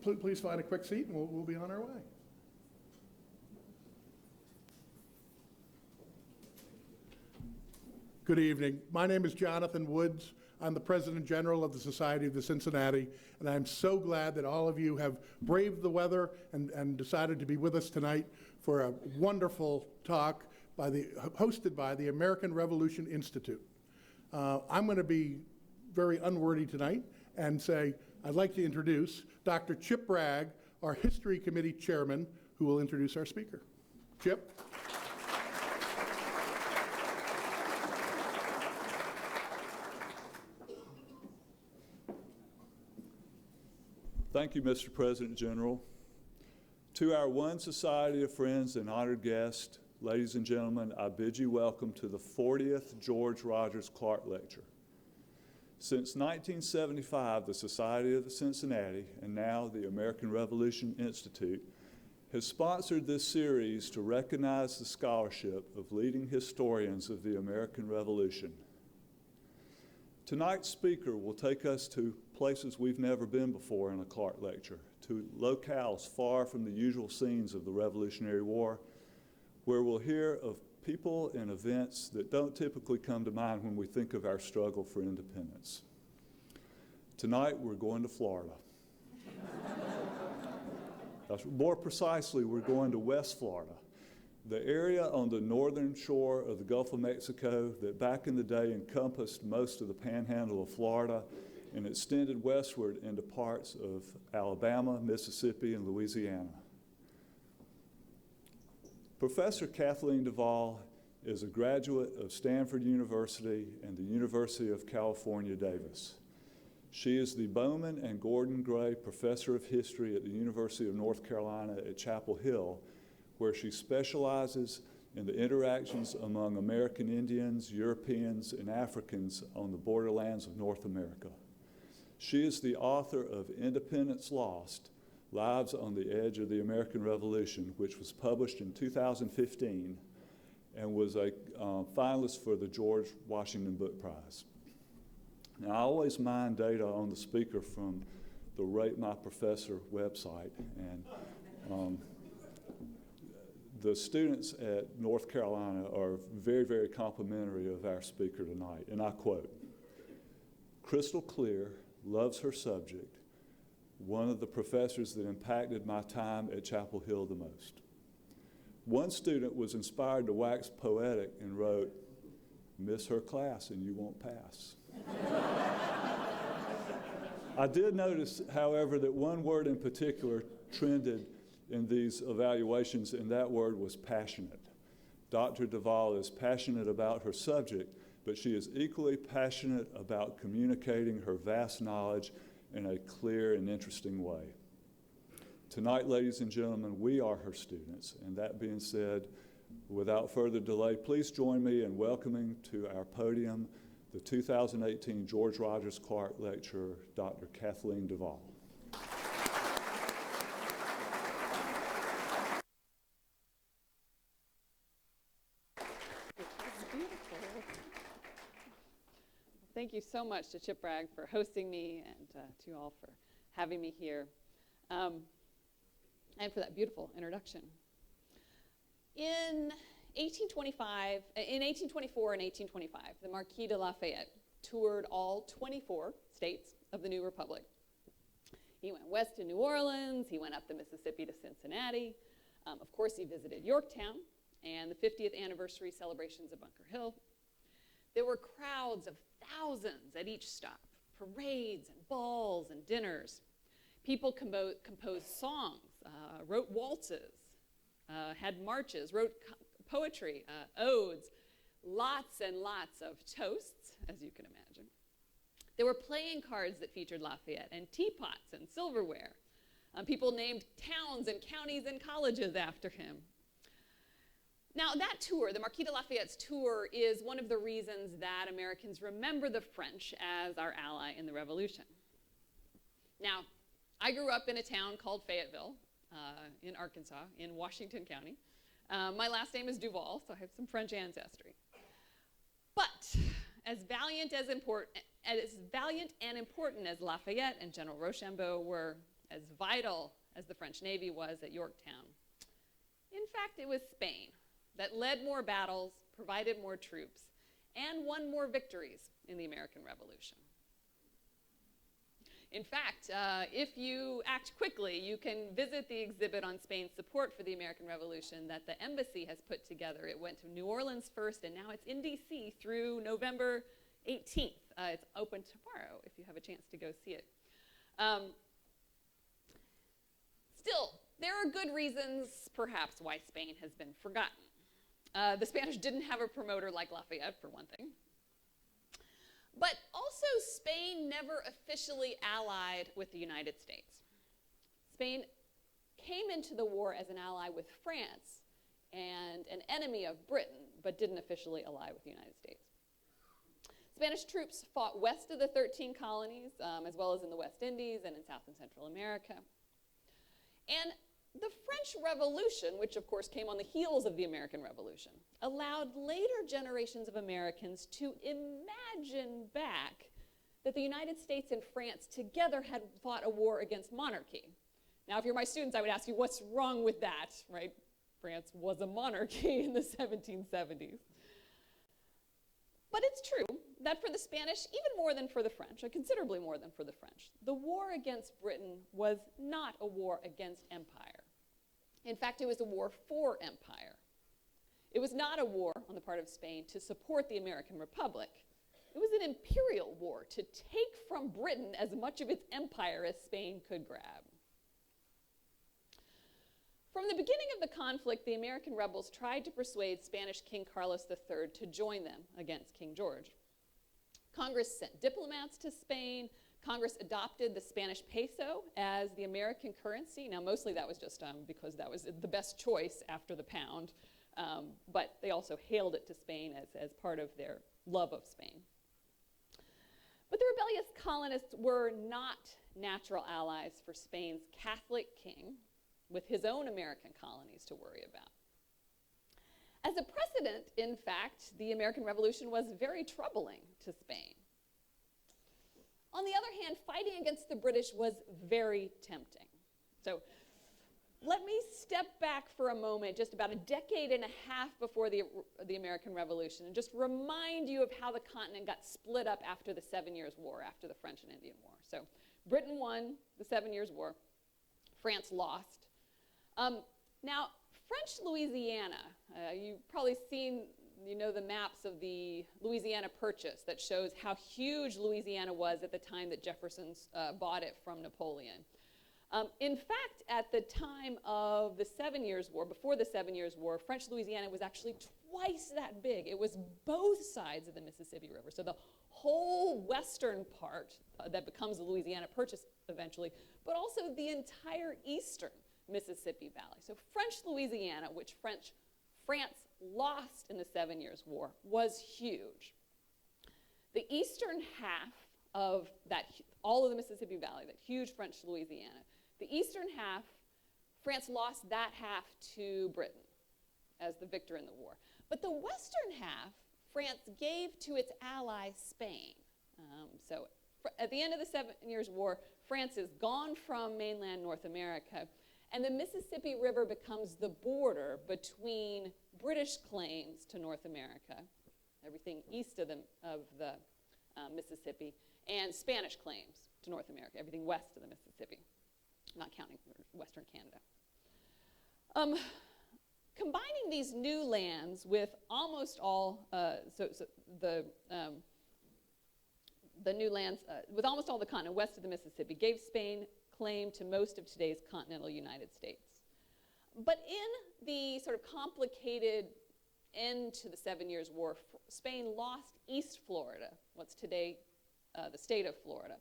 Please find a quick seat and we'll be on our way. Good evening. My name is Jonathan Woods. I'm the President General of the Society of the Cincinnati, and I'm so glad that all of you have braved the weather and decided to be with us tonight for a wonderful talk hosted by the American Revolution Institute. I'm going to be very unwordy tonight and say I'd like to introduce Dr. Chip Bragg, our History Committee Chairman, who will introduce our speaker. Chip? Thank you, Mr. President General. To our one society of friends and honored guests, ladies and gentlemen, I bid you welcome to the 40th George Rogers Clark Lecture. Since 1975, the Society of the Cincinnati, and now the American Revolution Institute, has sponsored this series to recognize the scholarship of leading historians of the American Revolution. Tonight's speaker will take us to places we've never been before in a Clark lecture, to locales far from the usual scenes of the Revolutionary War, where we'll hear of people and events that don't typically come to mind when we think of our struggle for independence. Tonight, we're going to Florida. More precisely, we're going to West Florida, the area on the northern shore of the Gulf of Mexico that back in the day encompassed most of the panhandle of Florida and extended westward into parts of Alabama, Mississippi, and Louisiana. Professor Kathleen Duvall is a graduate of Stanford University and the University of California, Davis. She is the Bowman and Gordon Gray Professor of History at the University of North Carolina at Chapel Hill, where she specializes in the interactions among American Indians, Europeans, and Africans on the borderlands of North America. She is the author of Independence Lost, Lives on the Edge of the American Revolution, which was published in 2015 and was a finalist for the George Washington Book Prize. Now, I always mine data on the speaker from the Rate My Professor website, and the students at North Carolina are very, very complimentary of our speaker tonight, and I quote, "Crystal clear, loves her subject, one of the professors that impacted my time at Chapel Hill the most." One student was inspired to wax poetic and wrote, "Miss her class and you won't pass." I did notice, however, that one word in particular trended in these evaluations, and that word was passionate. Dr. Duvall is passionate about her subject, but she is equally passionate about communicating her vast knowledge in a clear and interesting way. Tonight, ladies and gentlemen, we are her students, and that being said, without further delay, please join me in welcoming to our podium the 2018 George Rogers Clark Lecturer, Dr. Kathleen Duvall. Thank you so much to Chip Bragg for hosting me and to you all for having me here and for that beautiful introduction. In 1824 and 1825, the Marquis de Lafayette toured all 24 states of the new republic. He went west to New Orleans, he went up the Mississippi to Cincinnati. Of course, he visited Yorktown and the 50th anniversary celebrations of Bunker Hill. There were crowds of thousands at each stop, parades and balls and dinners. People composed songs, wrote waltzes, had marches, wrote poetry, odes, lots and lots of toasts, as you can imagine. There were playing cards that featured Lafayette and teapots and silverware. People named towns and counties and colleges after him. Now, that tour, the Marquis de Lafayette's tour, is one of the reasons that Americans remember the French as our ally in the Revolution. Now, I grew up in a town called Fayetteville in Arkansas, in Washington County. My last name is Duvall, so I have some French ancestry. But as valiant and important as Lafayette and General Rochambeau were, as vital as the French Navy was at Yorktown. In fact, it was Spain that led more battles, provided more troops, and won more victories in the American Revolution. In fact, if you act quickly, you can visit the exhibit on Spain's support for the American Revolution that the embassy has put together. It went to New Orleans first, and now it's in D.C. through November 18th. It's open tomorrow if you have a chance to go see it. Still, there are good reasons, perhaps, why Spain has been forgotten. The Spanish didn't have a promoter like Lafayette, for one thing. But also, Spain never officially allied with the United States. Spain came into the war as an ally with France and an enemy of Britain, but didn't officially ally with the United States. Spanish troops fought west of the 13 colonies, as well as in the West Indies and in South and Central America. And the French Revolution, which of course came on the heels of the American Revolution, allowed later generations of Americans to imagine back that the United States and France together had fought a war against monarchy. Now, if you're my students, I would ask you, what's wrong with that, right? France was a monarchy in the 1770s. But it's true that for the Spanish, even more than for the French, or considerably more than for the French, the war against Britain was not a war against empire. In fact, it was a war for empire. It was not a war on the part of Spain to support the American Republic. It was an imperial war to take from Britain as much of its empire as Spain could grab. From the beginning of the conflict, the American rebels tried to persuade Spanish King Carlos III to join them against King George. Congress sent diplomats to Spain. Congress adopted the Spanish peso as the American currency. Now, mostly that was just because that was the best choice after the pound, but they also hailed it to Spain as part of their love of Spain. But the rebellious colonists were not natural allies for Spain's Catholic king, with his own American colonies to worry about. As a precedent, in fact, the American Revolution was very troubling to Spain. On the other hand, fighting against the British was very tempting. So let me step back for a moment, just about a decade and a half before the American Revolution, and just remind you of how the continent got split up after the 7 Years' War, after the French and Indian War. So Britain won the 7 Years' War. France lost. Now, French Louisiana, you've probably seen, the maps of the Louisiana Purchase that shows how huge Louisiana was at the time that Jefferson bought it from Napoleon. In fact, at the time of the 7 Years' War, before the 7 Years' War, French Louisiana was actually twice that big. It was both sides of the Mississippi River. So the whole western part that becomes the Louisiana Purchase eventually, but also the entire eastern Mississippi Valley. So French Louisiana, which France lost in the 7 Years' War, was huge. The eastern half of that, all of the Mississippi Valley, that huge French Louisiana, the eastern half, France lost that half to Britain as the victor in the war. But the western half, France gave to its ally, Spain. So at the end of the 7 Years' War, France is gone from mainland North America, and the Mississippi River becomes the border between British claims to North America, everything east of the Mississippi, and Spanish claims to North America, everything west of the Mississippi, not counting Western Canada. Combining these new lands with almost all, the new lands, with almost all the continent west of the Mississippi, gave Spain claim to most of today's continental United States. But in the sort of complicated end to the 7 Years' War, Spain lost East Florida, what's today the state of Florida.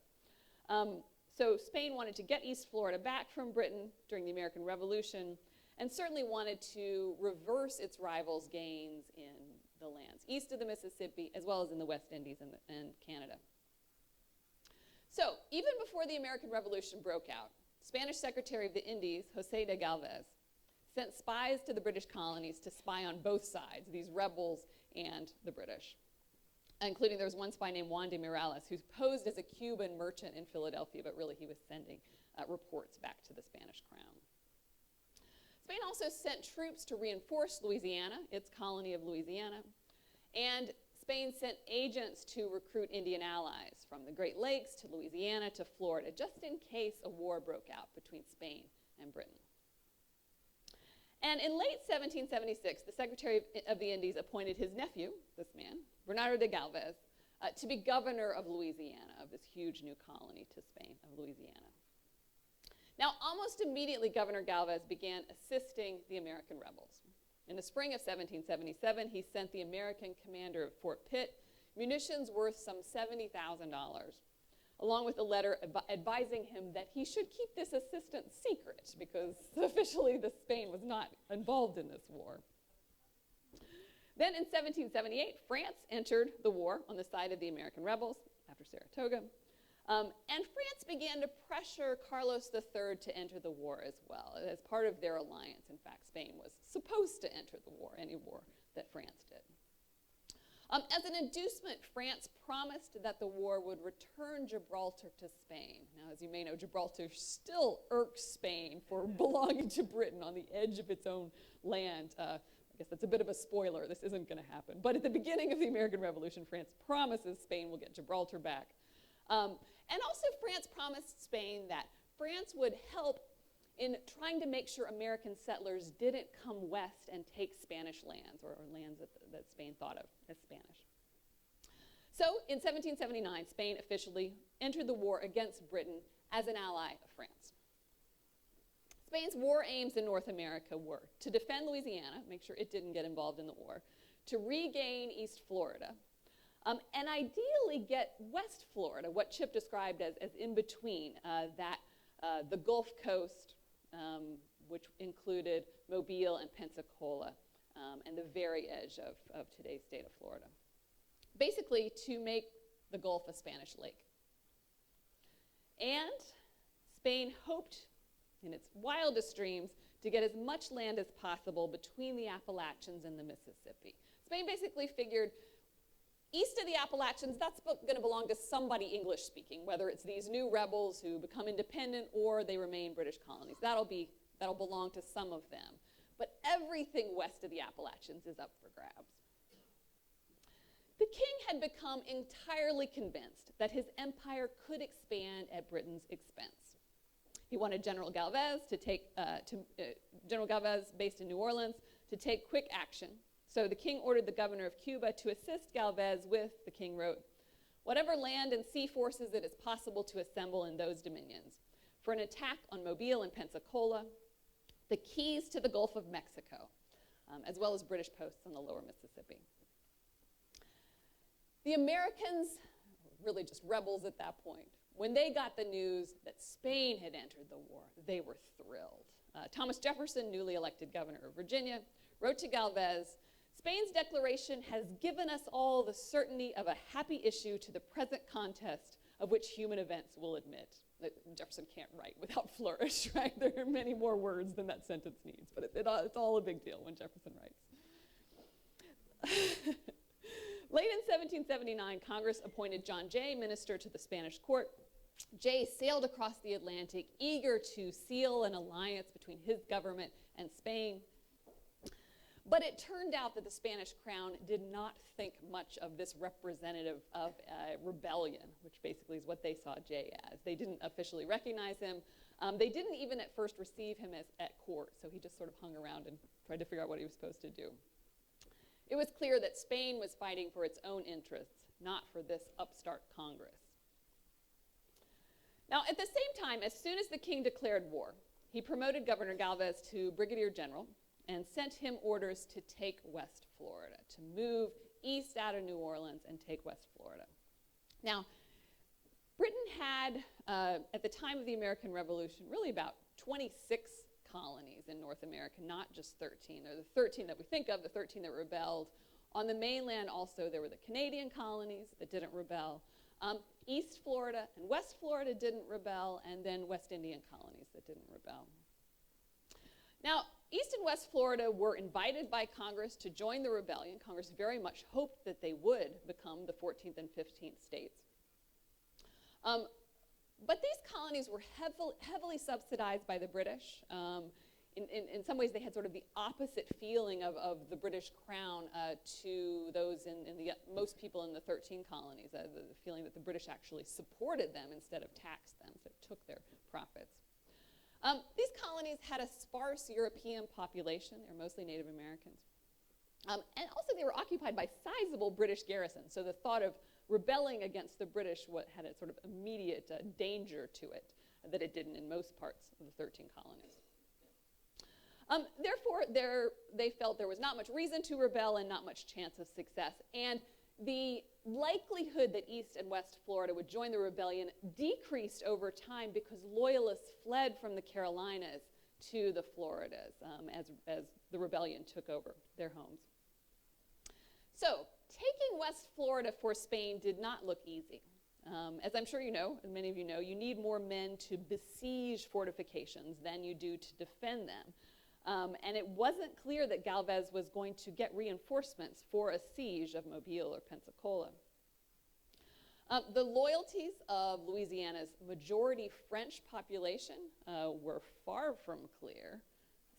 So Spain wanted to get East Florida back from Britain during the American Revolution, and certainly wanted to reverse its rivals' gains in the lands east of the Mississippi, as well as in the West Indies and Canada. So even before the American Revolution broke out, Spanish Secretary of the Indies, José de Galvez, sent spies to the British colonies to spy on both sides, these rebels and the British. including there was one spy named Juan de Morales who posed as a Cuban merchant in Philadelphia, but really he was sending reports back to the Spanish crown. Spain also sent troops to reinforce Louisiana, its colony of Louisiana, and Spain sent agents to recruit Indian allies from the Great Lakes to Louisiana to Florida, just in case a war broke out between Spain and Britain. And in late 1776, the Secretary of the Indies appointed his nephew, this man, Bernardo de Galvez, to be governor of Louisiana, of this huge new colony to Spain of Louisiana. Now, almost immediately, Governor Galvez began assisting the American rebels. In the spring of 1777, he sent the American commander of Fort Pitt munitions worth some $70,000, along with a letter advising him that he should keep this assistance secret because officially Spain was not involved in this war. Then in 1778, France entered the war on the side of the American rebels after Saratoga. And France began to pressure Carlos III to enter the war as well, as part of their alliance. In fact, Spain was supposed to enter the war, any war that France did. As an inducement, France promised that the war would return Gibraltar to Spain. Now, as you may know, Gibraltar still irks Spain for belonging to Britain on the edge of its own land. I guess that's a bit of a spoiler. This isn't going to happen. But at the beginning of the American Revolution, France promises Spain will get Gibraltar back. And also France promised Spain that France would help in trying to make sure American settlers didn't come west and take Spanish lands, or lands that Spain thought of as Spanish. So in 1779, Spain officially entered the war against Britain as an ally of France. Spain's war aims in North America were to defend Louisiana, make sure it didn't get involved in the war, to regain East Florida, and ideally get West Florida, what Chip described as in between, the Gulf Coast, which included Mobile and Pensacola, and the very edge of today's state of Florida. Basically, to make the Gulf a Spanish lake. And Spain hoped, in its wildest dreams, to get as much land as possible between the Appalachians and the Mississippi. Spain basically figured, east of the Appalachians, that's going to belong to somebody English-speaking, whether it's these new rebels who become independent or they remain British colonies. That'll belong to some of them. But everything west of the Appalachians is up for grabs. The king had become entirely convinced that his empire could expand at Britain's expense. He wanted General Galvez General Galvez, based in New Orleans, to take quick action. So the king ordered the governor of Cuba to assist Galvez with, the king wrote, whatever land and sea forces it is possible to assemble in those dominions for an attack on Mobile and Pensacola, the keys to the Gulf of Mexico, as well as British posts on the lower Mississippi. The Americans, really just rebels at that point, when they got the news that Spain had entered the war, they were thrilled. Thomas Jefferson, newly elected governor of Virginia, wrote to Galvez, Spain's declaration has given us all the certainty of a happy issue to the present contest of which human events will admit. Jefferson can't write without flourish, right? There are many more words than that sentence needs, but it's all a big deal when Jefferson writes. Late in 1779, Congress appointed John Jay minister to the Spanish court. Jay sailed across the Atlantic, eager to seal an alliance between his government and Spain. But it turned out that the Spanish crown did not think much of this representative of rebellion, which basically is what they saw Jay as. They didn't officially recognize him. They didn't even at first receive him at court, so he just sort of hung around and tried to figure out what he was supposed to do. It was clear that Spain was fighting for its own interests, not for this upstart Congress. Now, at the same time, as soon as the king declared war, he promoted Governor Galvez to brigadier general and sent him orders to take West Florida, to move east out of New Orleans and take West Florida. Now, Britain had, at the time of the American Revolution, really about 26 colonies in North America, not just 13. There are the 13 that we think of, the 13 that rebelled. On the mainland also, there were the Canadian colonies that didn't rebel. East Florida and West Florida didn't rebel, and then West Indian colonies that didn't rebel. Now, East and West Florida were invited by Congress to join the rebellion. Congress very much hoped that they would become the 14th and 15th states. But these colonies were heavily subsidized by the British. In some ways, they had sort of the opposite feeling of the British crown to those most people in the 13 colonies, the feeling that the British actually supported them instead of taxed them, so took their profits. These colonies had a sparse European population. They were mostly Native Americans. And also they were occupied by sizable British garrisons, so the thought of rebelling against the British had a sort of immediate danger to it that it didn't in most parts of the 13 colonies. Therefore, they felt there was not much reason to rebel and not much chance of success. And the likelihood that East and West Florida would join the rebellion decreased over time because Loyalists fled from the Carolinas to the Floridas as the rebellion took over their homes. So, taking West Florida for Spain did not look easy. As I'm sure you know, and many of you know, you need more men to besiege fortifications than you do to defend them. And it wasn't clear that Galvez was going to get reinforcements for a siege of Mobile or Pensacola. The loyalties of Louisiana's majority French population were far from clear.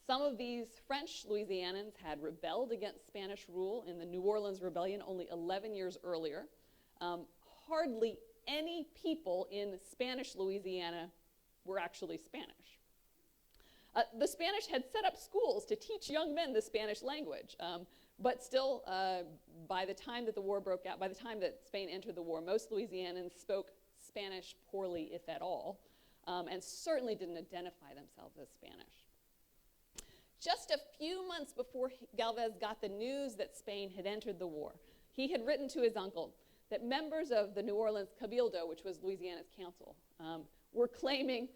Some of these French Louisianans had rebelled against Spanish rule in the New Orleans Rebellion only 11 years earlier. Hardly any people in Spanish Louisiana were actually Spanish. The Spanish had set up schools to teach young men the Spanish language, but still, by the time that the war broke out, by the time that Spain entered the war, most Louisianans spoke Spanish poorly, if at all, and certainly didn't identify themselves as Spanish. Just a few months before Galvez got the news that Spain had entered the war, he had written to his uncle that members of the New Orleans Cabildo, which was Louisiana's council, were claiming,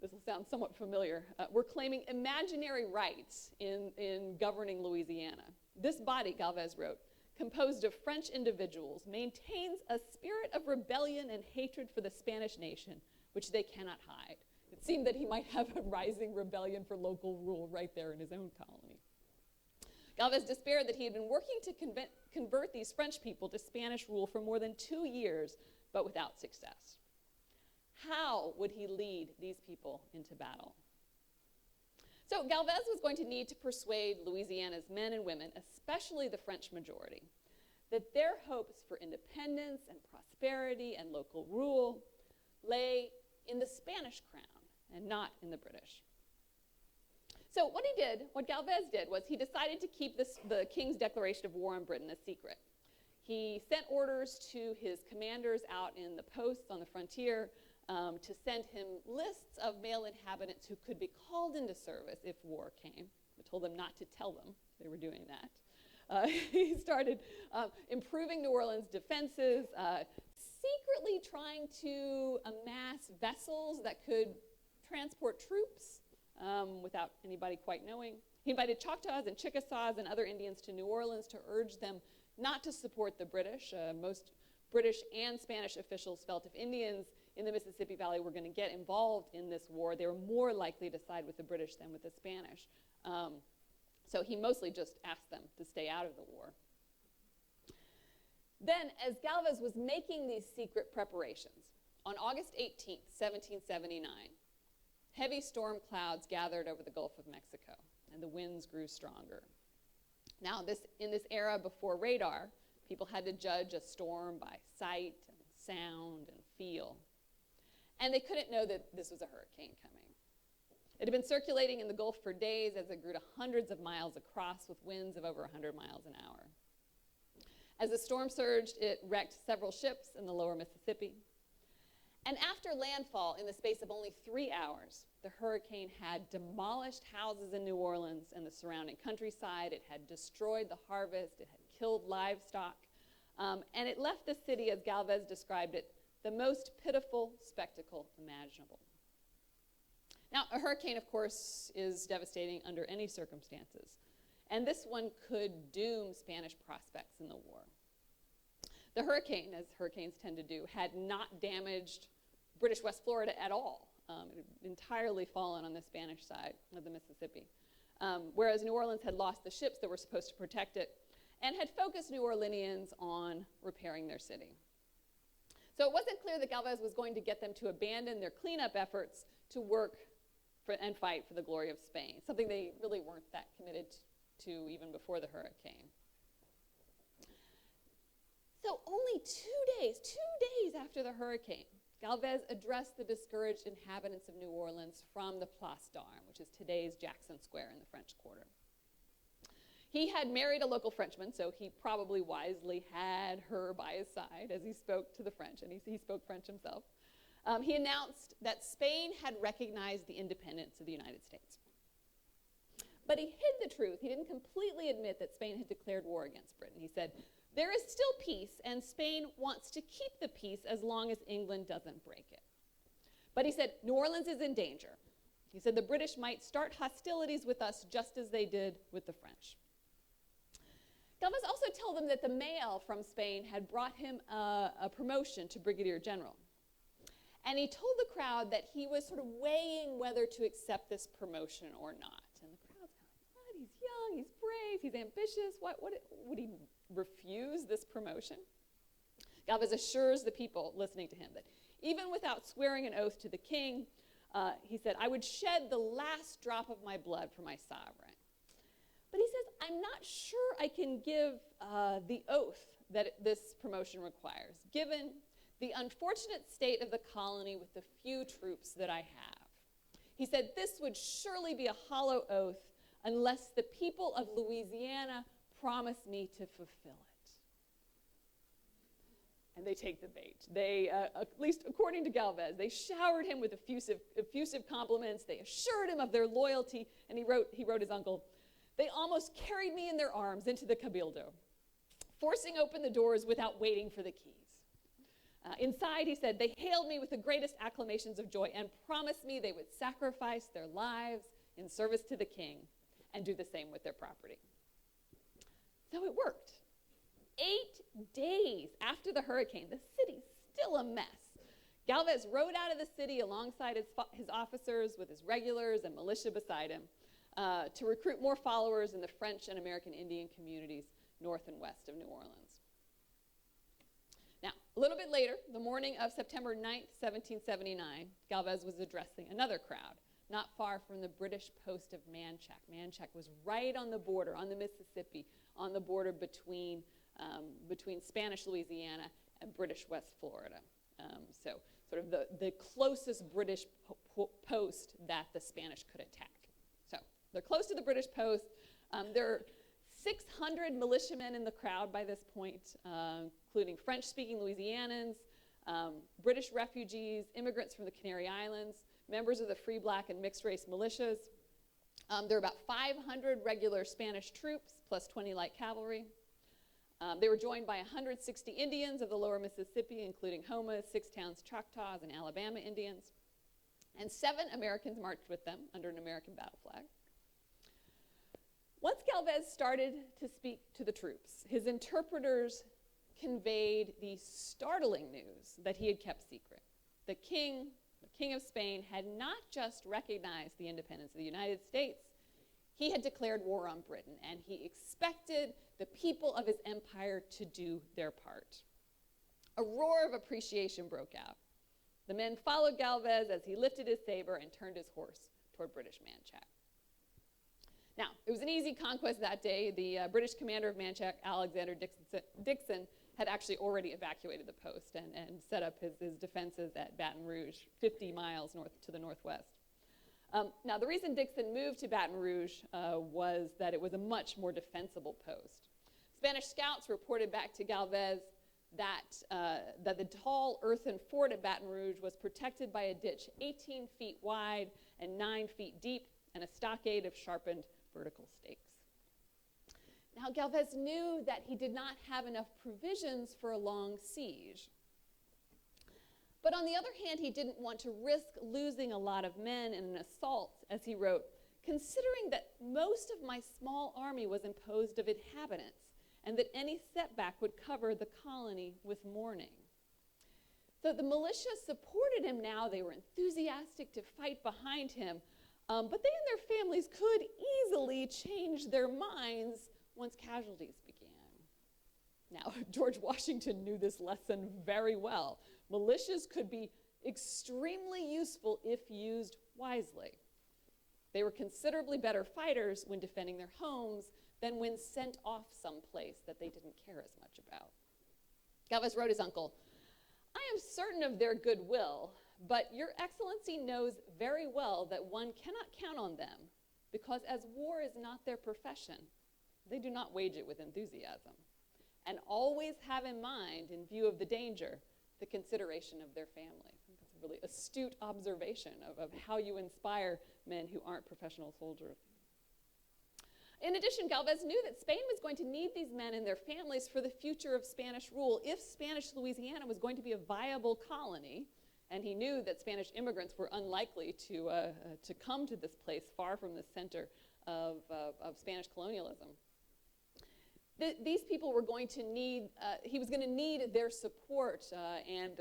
this will sound somewhat familiar, were claiming imaginary rights in governing Louisiana. This body, Galvez wrote, composed of French individuals, maintains a spirit of rebellion and hatred for the Spanish nation, which they cannot hide. It seemed that he might have a rising rebellion for local rule right there in his own colony. Galvez despaired that he had been working to convert these French people to Spanish rule for more than 2 years, but without success. How would he lead these people into battle? So Galvez was going to need to persuade Louisiana's men and women, especially the French majority, that their hopes for independence and prosperity and local rule lay in the Spanish crown and not in the British. So what Galvez did was he decided to keep the King's declaration of war on Britain a secret. He sent orders to his commanders out in the posts on the frontier to send him lists of male inhabitants who could be called into service if war came. He told them not to tell them they were doing that. He started improving New Orleans' defenses, secretly trying to amass vessels that could transport troops without anybody quite knowing. He invited Choctaws and Chickasaws and other Indians to New Orleans to urge them not to support the British. Most British and Spanish officials felt if Indians in the Mississippi Valley were going to get involved in this war, they were more likely to side with the British than with the Spanish. So he mostly just asked them to stay out of the war. Then, as Galvez was making these secret preparations, on August 18th, 1779, heavy storm clouds gathered over the Gulf of Mexico, and the winds grew stronger. Now, in this era before radar, people had to judge a storm by sight and sound and feel. And they couldn't know that this was a hurricane coming. It had been circulating in the Gulf for days as it grew to hundreds of miles across with winds of over 100 miles an hour. As the storm surged, it wrecked several ships in the lower Mississippi. And after landfall, in the space of only 3 hours, the hurricane had demolished houses in New Orleans and the surrounding countryside. It had destroyed the harvest. It had killed livestock. And it left the city, as Galvez described it, the most pitiful spectacle imaginable. Now, a hurricane, of course, is devastating under any circumstances. And this one could doom Spanish prospects in the war. The hurricane, as hurricanes tend to do, had not damaged British West Florida at all. It had entirely fallen on the Spanish side of the Mississippi. whereas New Orleans had lost the ships that were supposed to protect it and had focused New Orleanians on repairing their city. So it wasn't clear that Galvez was going to get them to abandon their cleanup efforts to work and fight for the glory of Spain, something they really weren't that committed to even before the hurricane. So only 2 days after the hurricane, Galvez addressed the discouraged inhabitants of New Orleans from the Place d'Armes, which is today's Jackson Square in the French Quarter. He had married a local Frenchman, so he probably wisely had her by his side as he spoke to the French, and he spoke French himself. He announced that Spain had recognized the independence of the United States. But he hid the truth. He didn't completely admit that Spain had declared war against Britain. He said, there is still peace, and Spain wants to keep the peace as long as England doesn't break it. But he said, New Orleans is in danger. He said the British might start hostilities with us just as they did with the French. Galvez also told them that the mail from Spain had brought him a promotion to brigadier general. And he told the crowd that he was sort of weighing whether to accept this promotion or not. And the crowd's kind of like, what? He's young, he's brave, he's ambitious. What would he refuse this promotion? Galvez assures the people listening to him that even without swearing an oath to the king, he said, I would shed the last drop of my blood for my sovereign. But he says, I'm not sure I can give the oath that this promotion requires, given the unfortunate state of the colony with the few troops that I have. He said, this would surely be a hollow oath unless the people of Louisiana promise me to fulfill it. And they take the bait. They, at least according to Galvez, they showered him with effusive compliments. They assured him of their loyalty. And he wrote his uncle, they almost carried me in their arms into the cabildo, forcing open the doors without waiting for the keys. Inside, he said, they hailed me with the greatest acclamations of joy and promised me they would sacrifice their lives in service to the king and do the same with their property. So it worked. 8 days after the hurricane, the city's still a mess. Galvez rode out of the city alongside his officers with his regulars and militia beside him to recruit more followers in the French and American Indian communities north and west of New Orleans. Now, a little bit later, the morning of September 9th, 1779, Galvez was addressing another crowd, not far from the British post of Manchac. Manchac was right on the border, on the Mississippi, on the border between Spanish Louisiana and British West Florida. So sort of the closest British post that the Spanish could attack. So they're close to the British post. There are 600 militiamen in the crowd by this point, including French-speaking Louisianans, British refugees, immigrants from the Canary Islands, members of the free black and mixed race militias. There are about 500 regular Spanish troops, plus 20 light cavalry. They were joined by 160 Indians of the lower Mississippi, including Homas, Six Towns Choctaws, and Alabama Indians. And 7 Americans marched with them under an American battle flag. Once Galvez started to speak to the troops, his interpreters conveyed the startling news that he had kept secret. The king of Spain, had not just recognized the independence of the United States, he had declared war on Britain, and he expected the people of his empire to do their part. A roar of appreciation broke out. The men followed Galvez as he lifted his saber and turned his horse toward British Manchac. Now, it was an easy conquest that day. The British commander of Manchac, Alexander Dixon, had actually already evacuated the post and set up his defenses at Baton Rouge, 50 miles north to the northwest. Now, the reason Dixon moved to Baton Rouge was that it was a much more defensible post. Spanish scouts reported back to Galvez that the tall earthen fort at Baton Rouge was protected by a ditch 18 feet wide and 9 feet deep and a stockade of sharpened vertical stakes. Now, Galvez knew that he did not have enough provisions for a long siege. But on the other hand, he didn't want to risk losing a lot of men in an assault, as he wrote, considering that most of my small army was composed of inhabitants, and that any setback would cover the colony with mourning. So the militia supported him now. They were enthusiastic to fight behind him, but they and their families could easily change their minds once casualties began. Now, George Washington knew this lesson very well. Militias could be extremely useful if used wisely. They were considerably better fighters when defending their homes than when sent off someplace that they didn't care as much about. Galvez wrote his uncle, "I am certain of their goodwill, but your excellency knows very well that one cannot count on them, because as war is not their profession, they do not wage it with enthusiasm, and always have in mind, in view of the danger, the consideration of their family." I think that's a really astute observation of how you inspire men who aren't professional soldiers. In addition, Galvez knew that Spain was going to need these men and their families for the future of Spanish rule if Spanish Louisiana was going to be a viable colony, and he knew that Spanish immigrants were unlikely to come to this place far from the center of Spanish colonialism. These people were going to need, he was going to need their support, and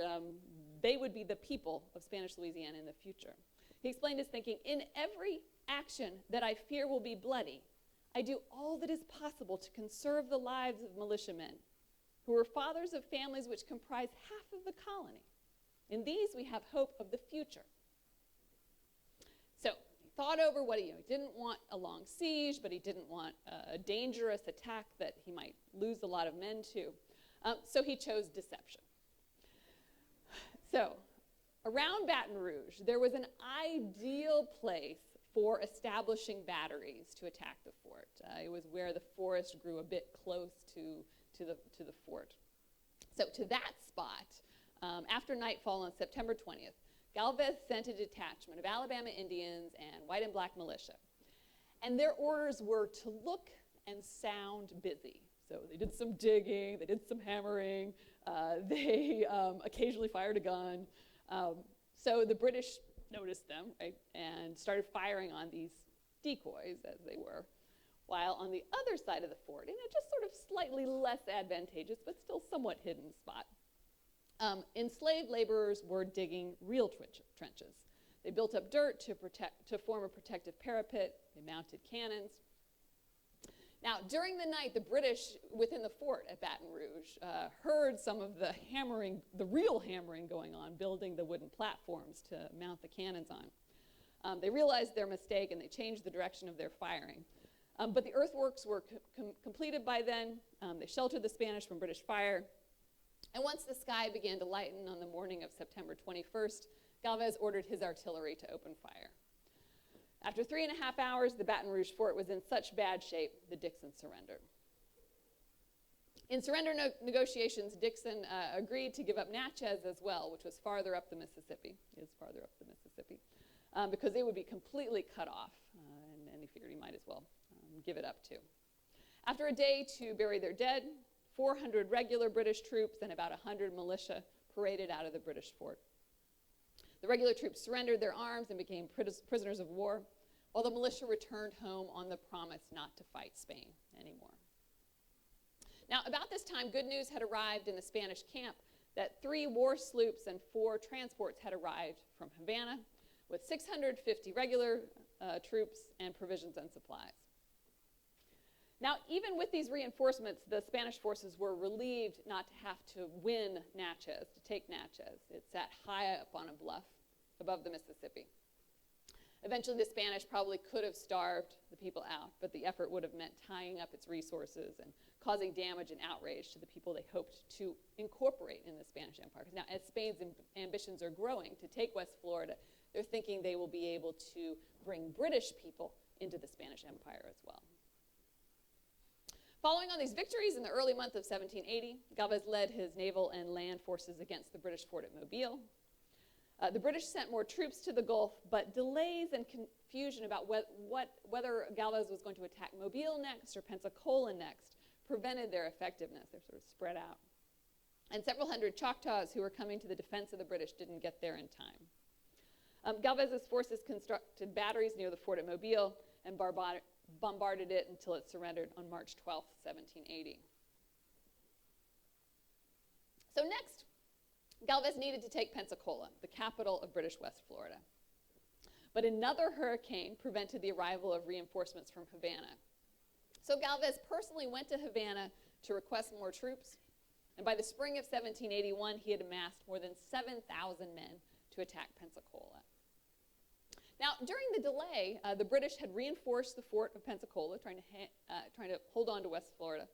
they would be the people of Spanish Louisiana in the future. He explained his thinking, "In every action that I fear will be bloody, I do all that is possible to conserve the lives of militiamen, who are fathers of families which comprise half of the colony. In these we have hope of the future." So he thought over what he didn't want a long siege, but he didn't want a dangerous attack that he might lose a lot of men to. So he chose deception. So around Baton Rouge, there was an ideal place for establishing batteries to attack the fort. It was where the forest grew a bit close to the fort. So to that spot, after nightfall on September 20th, Galvez sent a detachment of Alabama Indians and white and black militia. And their orders were to look and sound busy. So they did some digging, they did some hammering, they occasionally fired a gun. So the British noticed them, right, and started firing on these decoys, as they were, while on the other side of the fort, in a just sort of slightly less advantageous but still somewhat hidden spot, enslaved laborers were digging real trenches. They built up dirt to form a protective parapet. They mounted cannons. Now, during the night, the British within the fort at Baton Rouge heard some of the hammering, the real hammering going on, building the wooden platforms to mount the cannons on. They realized their mistake and they changed the direction of their firing. But the earthworks were completed by then. They sheltered the Spanish from British fire. And once the sky began to lighten on the morning of September 21st, Galvez ordered his artillery to open fire. After 3.5 hours, the Baton Rouge fort was in such bad shape, the Dixon surrendered. In surrender negotiations, Dixon agreed to give up Natchez as well, which was farther up the Mississippi, because it would be completely cut off, and he figured he might as well give it up too. After a day to bury their dead, 400 regular British troops and about 100 militia paraded out of the British fort. The regular troops surrendered their arms and became prisoners of war, while the militia returned home on the promise not to fight Spain anymore. Now, about this time, good news had arrived in the Spanish camp that 3 war sloops and 4 transports had arrived from Havana with 650 regular troops and provisions and supplies. Now, even with these reinforcements, the Spanish forces were relieved not to have to win Natchez, to take Natchez. It sat high up on a bluff above the Mississippi. Eventually, the Spanish probably could have starved the people out, but the effort would have meant tying up its resources and causing damage and outrage to the people they hoped to incorporate in the Spanish Empire. Now, as Spain's ambitions are growing to take West Florida, they're thinking they will be able to bring British people into the Spanish Empire as well. Following on these victories in the early month of 1780, Galvez led his naval and land forces against the British fort at Mobile. The British sent more troops to the Gulf, but delays and confusion about whether Galvez was going to attack Mobile next or Pensacola next prevented their effectiveness. They're sort of spread out. And several hundred Choctaws who were coming to the defense of the British didn't get there in time. Galvez's forces constructed batteries near the fort at Mobile and bombarded it until it surrendered on March 12, 1780. So next, Galvez needed to take Pensacola, the capital of British West Florida. But but another hurricane prevented the arrival of reinforcements from Havana. So Galvez personally went to Havana to request more troops, and by the spring of 1781, he had amassed more than 7,000 men to attack Pensacola. Now, during the delay, the British had reinforced the fort of Pensacola, trying to hold on to West Florida.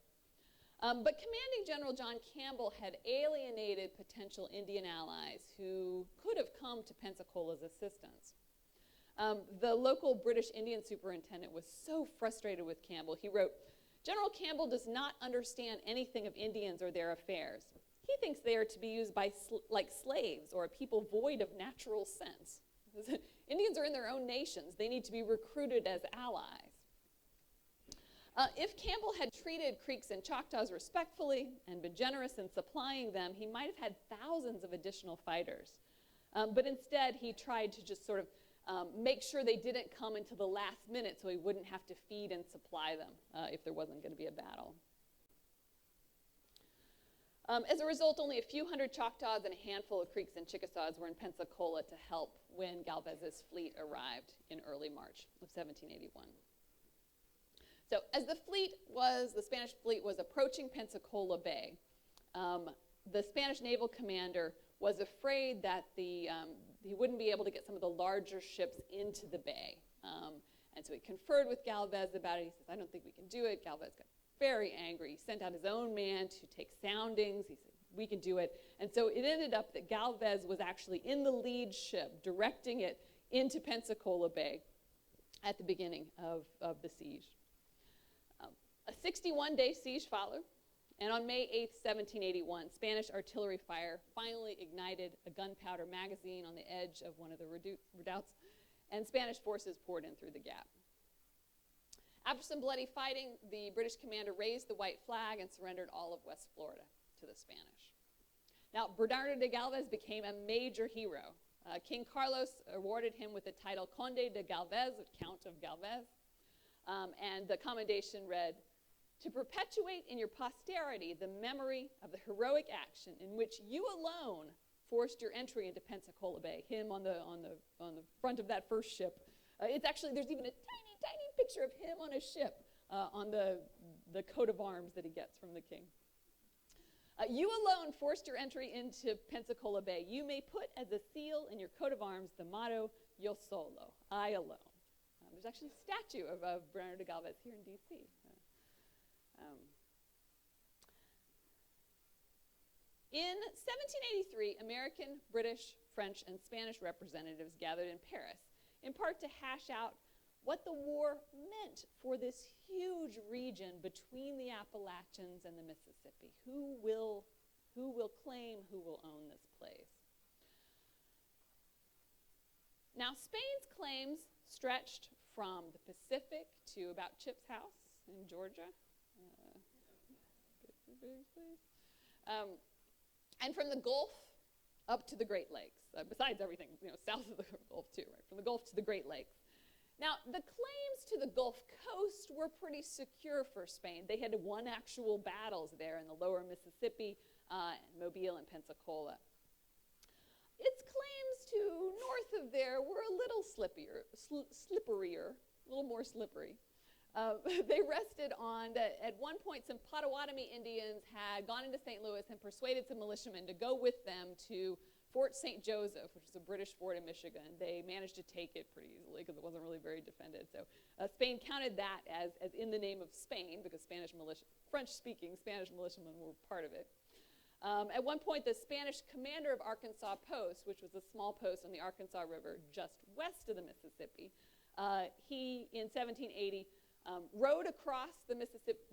But Commanding General John Campbell had alienated potential Indian allies who could have come to Pensacola's assistance. The local British Indian superintendent was so frustrated with Campbell, he wrote, "General Campbell does not understand anything of Indians or their affairs. He thinks they are to be used like slaves or a people void of natural sense. Indians are in their own nations. They need to be recruited as allies." If Campbell had treated Creeks and Choctaws respectfully and been generous in supplying them, he might have had thousands of additional fighters. But instead, he tried to just sort of make sure they didn't come until the last minute so he wouldn't have to feed and supply them if there wasn't going to be a battle. As a result, only a few hundred Choctaws and a handful of Creeks and Chickasaws were in Pensacola to help when Galvez's fleet arrived in early March of 1781. So as the Spanish fleet was approaching Pensacola Bay, the Spanish naval commander was afraid that he wouldn't be able to get some of the larger ships into the bay. And so he conferred with Galvez about it. He says, "I don't think we can do it." Galvez got very angry. He sent out his own man to take soundings. He said, "We can do it." And so it ended up that Galvez was actually in the lead ship, directing it into Pensacola Bay at the beginning of the siege. A 61-day siege followed, and on May 8th, 1781, Spanish artillery fire finally ignited a gunpowder magazine on the edge of one of the redoubts, and Spanish forces poured in through the gap. After some bloody fighting, the British commander raised the white flag and surrendered all of West Florida to the Spanish. Now, Bernardo de Galvez became a major hero. King Carlos awarded him with the title Conde de Galvez, Count of Galvez, and the commendation read, "To perpetuate in your posterity the memory of the heroic action in which you alone forced your entry into Pensacola Bay." Him on the front of that first ship. It's actually, there's even a tiny picture of him on a ship on the coat of arms that he gets from the king. "You alone forced your entry into Pensacola Bay. You may put as a seal in your coat of arms the motto, Yo solo, I alone." There's actually a statue of Bernardo de Galvez here in D.C. In 1783, American, British, French, and Spanish representatives gathered in Paris, in part to hash out what the war meant for this huge region between the Appalachians and the Mississippi. Who will claim, who will own this place? Now, Spain's claims stretched from the Pacific to about Chip's house in Georgia. And from the Gulf up to the Great Lakes, besides everything south of the Gulf too, right? From the Gulf to the Great Lakes. Now, the claims to the Gulf Coast were pretty secure for Spain. They had won actual battles there in the lower Mississippi, Mobile, and Pensacola. Its claims to north of there were a little slipperier, a little more slippery. They rested on that at one point some Potawatomi Indians had gone into St. Louis and persuaded some militiamen to go with them to Fort St. Joseph, which is a British fort in Michigan. They managed to take it pretty easily because it wasn't really very defended. So Spain counted that as in the name of Spain because French-speaking Spanish militiamen were part of it. At one point, the Spanish commander of Arkansas Post, which was a small post on the Arkansas River just west of the Mississippi, he, in 1780, rowed across the Mississippi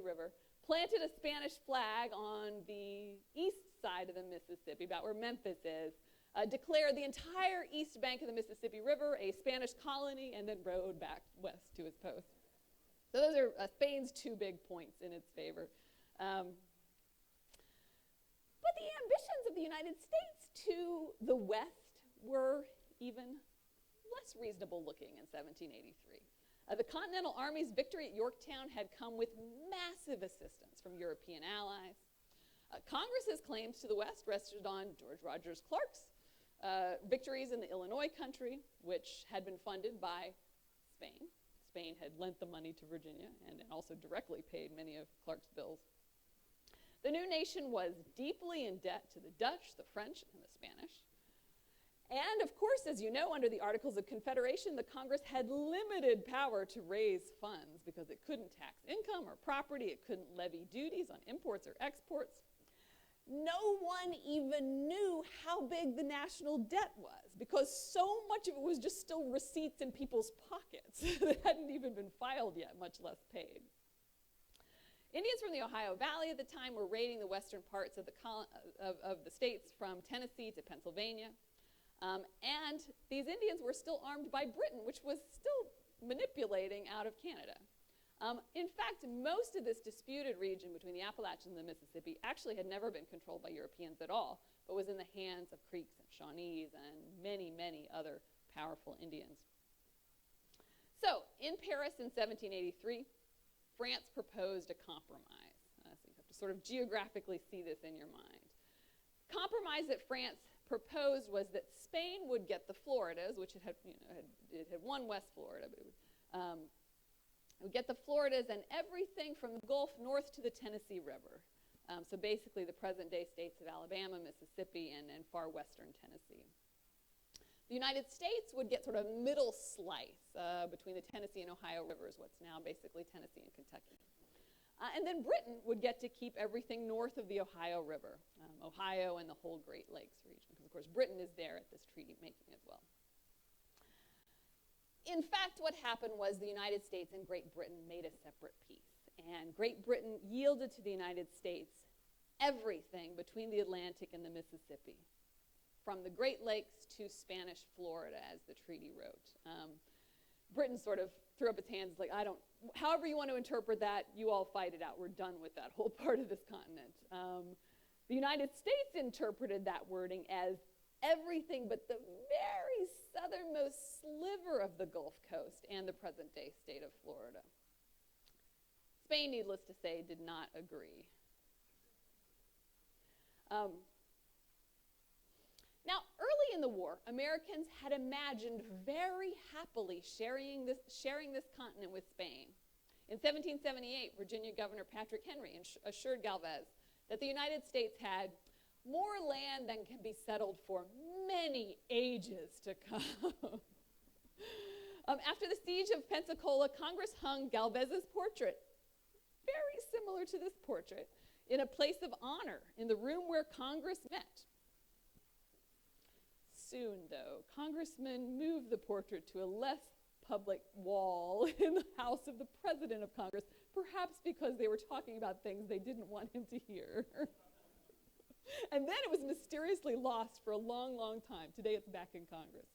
River, planted a Spanish flag on the east side of the Mississippi, about where Memphis is, declared the entire east bank of the Mississippi River a Spanish colony, and then rowed back west to his post. So those are Spain's two big points in its favor. But the ambitions of the United States to the west were even less reasonable looking in 1783. The Continental Army's victory at Yorktown had come with massive assistance from European allies. Congress's claims to the west rested on George Rogers Clark's victories in the Illinois country, which had been funded by Spain. Spain had lent the money to Virginia and also directly paid many of Clark's bills. The new nation was deeply in debt to the Dutch, the French, and the Spanish. And of course, as you know, under the Articles of Confederation, the Congress had limited power to raise funds because it couldn't tax income or property, it couldn't levy duties on imports or exports. No one even knew how big the national debt was because so much of it was just still receipts in people's pockets that hadn't even been filed yet, much less paid. Indians from the Ohio Valley at the time were raiding the western parts of the states from Tennessee to Pennsylvania. And these Indians were still armed by Britain, which was still manipulating out of Canada. In fact, most of this disputed region between the Appalachians and the Mississippi actually had never been controlled by Europeans at all, but was in the hands of Creeks and Shawnees and many, many other powerful Indians. So, in Paris in 1783, France proposed a compromise. So you have to sort of geographically see this in your mind. Compromise that France proposed was that Spain would get the Floridas, which it had won West Florida, but it would get the Floridas and everything from the Gulf north to the Tennessee River. So basically the present-day states of Alabama, Mississippi, and far western Tennessee. The United States would get sort of middle slice between the Tennessee and Ohio rivers, what's now basically Tennessee and Kentucky. And then Britain would get to keep everything north of the Ohio River, Ohio and the whole Great Lakes region, because of course Britain is there at this treaty making as well. In fact, what happened was the United States and Great Britain made a separate peace, and Great Britain yielded to the United States everything between the Atlantic and the Mississippi, from the Great Lakes to Spanish Florida, as the treaty wrote. Britain sort of threw up its hands like, however you want to interpret that, you all fight it out. We're done with that whole part of this continent. The United States interpreted that wording as everything but the very southernmost sliver of the Gulf Coast and the present-day state of Florida. Spain, needless to say, did not agree. Now, early in the war, Americans had imagined very happily sharing this continent with Spain. In 1778, Virginia Governor Patrick Henry assured Galvez that the United States had more land than can be settled for many ages to come. After the siege of Pensacola, Congress hung Galvez's portrait, very similar to this portrait, in a place of honor in the room where Congress met. Soon, though, congressmen moved the portrait to a less public wall in the house of the president of Congress, perhaps because they were talking about things they didn't want him to hear. And then it was mysteriously lost for a long, long time. Today it's back in Congress,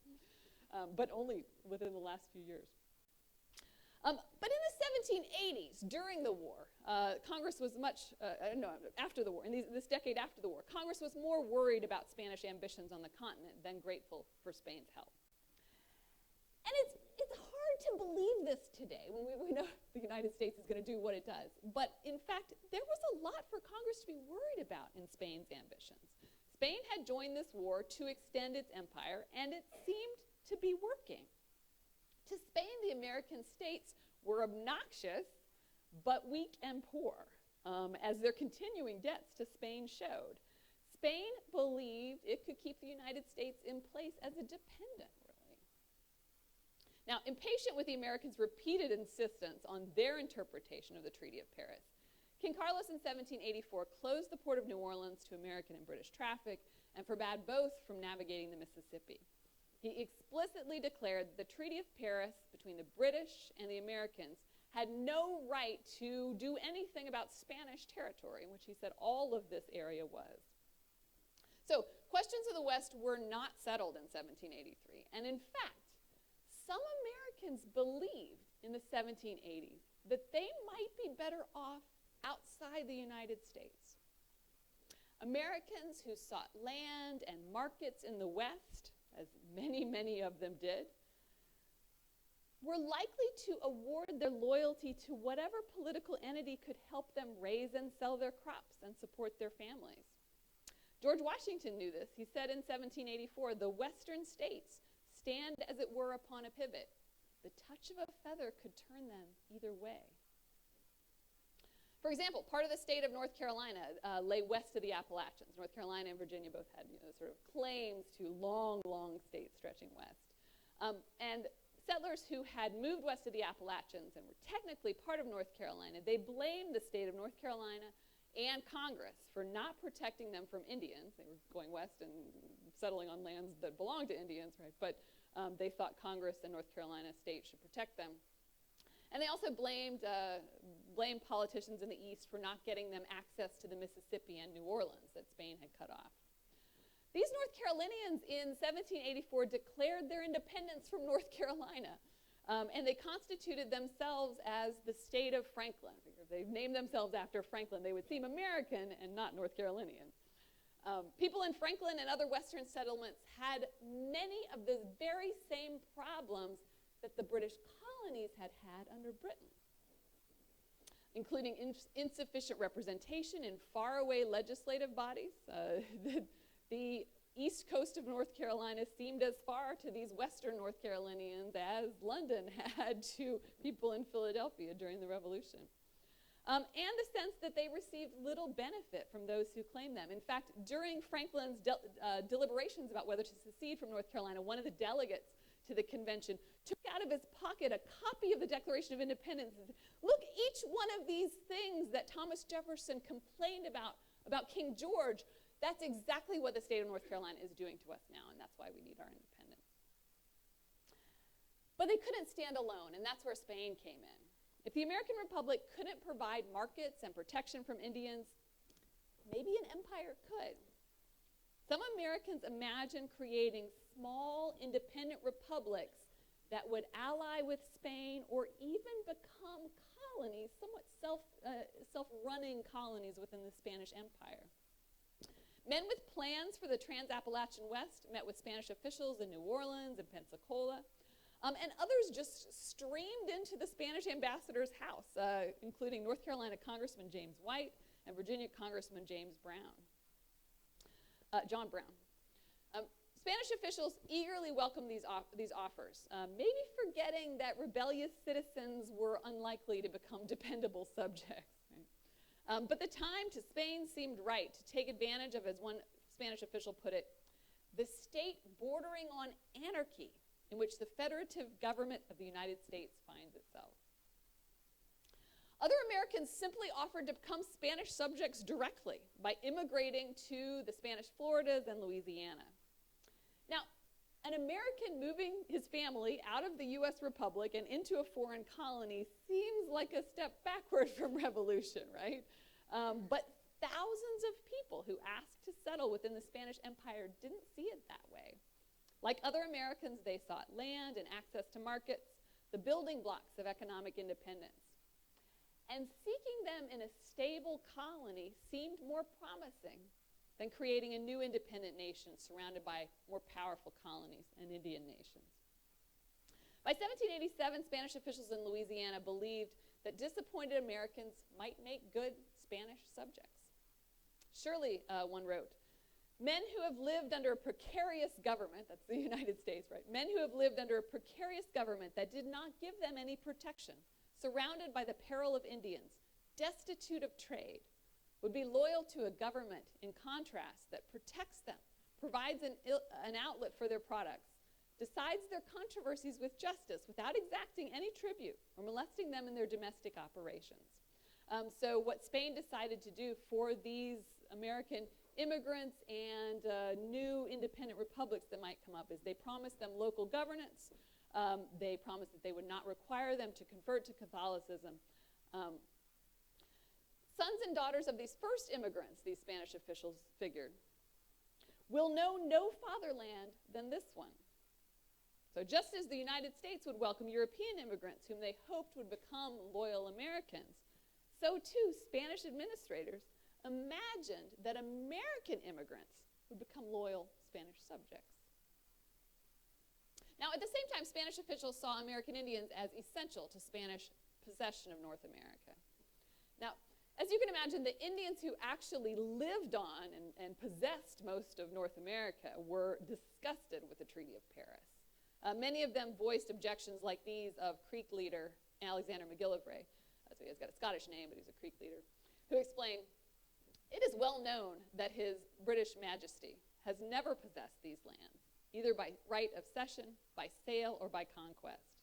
but only within the last few years. But in the 1780s, during the war, Congress was after the war, in this decade after the war, Congress was more worried about Spanish ambitions on the continent than grateful for Spain's help. And it's hard to believe this today when we know the United States is going to do what it does. But in fact, there was a lot for Congress to be worried about in Spain's ambitions. Spain had joined this war to extend its empire, and it seemed to be working. To Spain, the American states were obnoxious, but weak and poor, as their continuing debts to Spain showed. Spain believed it could keep the United States in place as a dependent, really. Now, impatient with the Americans' repeated insistence on their interpretation of the Treaty of Paris, King Carlos in 1784 closed the port of New Orleans to American and British traffic and forbade both from navigating the Mississippi. He explicitly declared that the Treaty of Paris between the British and the Americans had no right to do anything about Spanish territory, in which he said all of this area was. So, questions of the West were not settled in 1783. And in fact, some Americans believed in the 1780s that they might be better off outside the United States. Americans who sought land and markets in the West, as many, many of them did, were likely to award their loyalty to whatever political entity could help them raise and sell their crops and support their families. George Washington knew this. He said in 1784, "The western states stand as it were upon a pivot. The touch of a feather could turn them either way." For example, part of the state of North Carolina lay west of the Appalachians. North Carolina and Virginia both had sort of claims to long, long states stretching west. And settlers who had moved west of the Appalachians and were technically part of North Carolina, they blamed the state of North Carolina and Congress for not protecting them from Indians. They were going west and settling on lands that belonged to Indians, right? But they thought Congress and North Carolina state should protect them. And they also blamed politicians in the East for not getting them access to the Mississippi and New Orleans that Spain had cut off. These North Carolinians in 1784 declared their independence from North Carolina, and they constituted themselves as the state of Franklin. If they named themselves after Franklin, they would seem American and not North Carolinian. People in Franklin and other western settlements had many of the very same problems that the British colonies had had under Britain, including insufficient representation in faraway legislative bodies. The east coast of North Carolina seemed as far to these western North Carolinians as London had to people in Philadelphia during the Revolution. And the sense that they received little benefit from those who claimed them. In fact, during Franklin's deliberations about whether to secede from North Carolina, one of the delegates to the convention took out of his pocket a copy of the Declaration of Independence and said, "Look, each one of these things that Thomas Jefferson complained about King George, that's exactly what the state of North Carolina is doing to us now, and that's why we need our independence." But they couldn't stand alone, and that's where Spain came in. If the American Republic couldn't provide markets and protection from Indians, maybe an empire could. Some Americans imagined creating small, independent republics that would ally with Spain or even become colonies, somewhat self-running colonies within the Spanish Empire. Men with plans for the Trans-Appalachian West met with Spanish officials in New Orleans and Pensacola, and others just streamed into the Spanish ambassador's house, including North Carolina Congressman James White and Virginia Congressman John Brown. Spanish officials eagerly welcomed these offers, maybe forgetting that rebellious citizens were unlikely to become dependable subjects. Right? But the time to Spain seemed right to take advantage of, as one Spanish official put it, the state bordering on anarchy in which the federative government of the United States finds itself. Other Americans simply offered to become Spanish subjects directly by immigrating to the Spanish Floridas and Louisiana. Now, an American moving his family out of the U.S. Republic and into a foreign colony seems like a step backward from revolution, right? But thousands of people who asked to settle within the Spanish Empire didn't see it that way. Like other Americans, they sought land and access to markets, the building blocks of economic independence. And seeking them in a stable colony seemed more promising than creating a new independent nation surrounded by more powerful colonies and Indian nations. By 1787, Spanish officials in Louisiana believed that disappointed Americans might make good Spanish subjects. Surely, one wrote, men who have lived under a precarious government, that's the United States, right? Men who have lived under a precarious government that did not give them any protection, surrounded by the peril of Indians, destitute of trade, would be loyal to a government, in contrast, that protects them, provides an outlet for their products, decides their controversies with justice without exacting any tribute or molesting them in their domestic operations. So what Spain decided to do for these American immigrants and new independent republics that might come up is they promised them local governance. They promised that they would not require them to convert to Catholicism. Sons and daughters of these first immigrants, these Spanish officials figured, will know no fatherland than this one. So just as the United States would welcome European immigrants whom they hoped would become loyal Americans, so too Spanish administrators imagined that American immigrants would become loyal Spanish subjects. Now, at the same time, Spanish officials saw American Indians as essential to Spanish possession of North America. Now, As you can imagine, the Indians who actually lived on and possessed most of North America were disgusted with the Treaty of Paris. Many of them voiced objections like these of Creek leader Alexander MacGillivray, so he has got a Scottish name, but he's a Creek leader, who explained, "It is well known that His British Majesty has never possessed these lands, either by right of cession, by sale, or by conquest.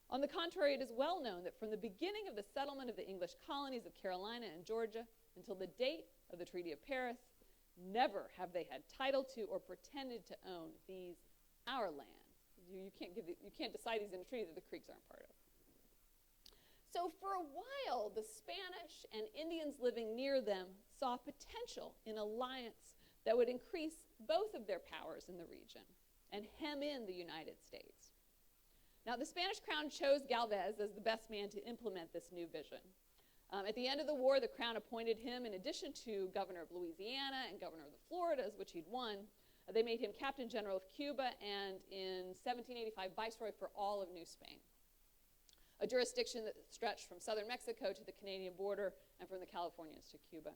On the contrary, it is well known that from the beginning of the settlement of the English colonies of Carolina and Georgia until the date of the Treaty of Paris, never have they had title to or pretended to own these our lands." You can't decide these in a treaty that the Creeks aren't part of. So for a while, the Spanish and Indians living near them saw potential in alliance that would increase both of their powers in the region and hem in the United States. Now, the Spanish crown chose Galvez as the best man to implement this new vision. At the end of the war, the crown appointed him, in addition to governor of Louisiana and governor of the Floridas, which he'd won, they made him Captain General of Cuba and, in 1785, Viceroy for all of New Spain, a jurisdiction that stretched from southern Mexico to the Canadian border and from the Californias to Cuba.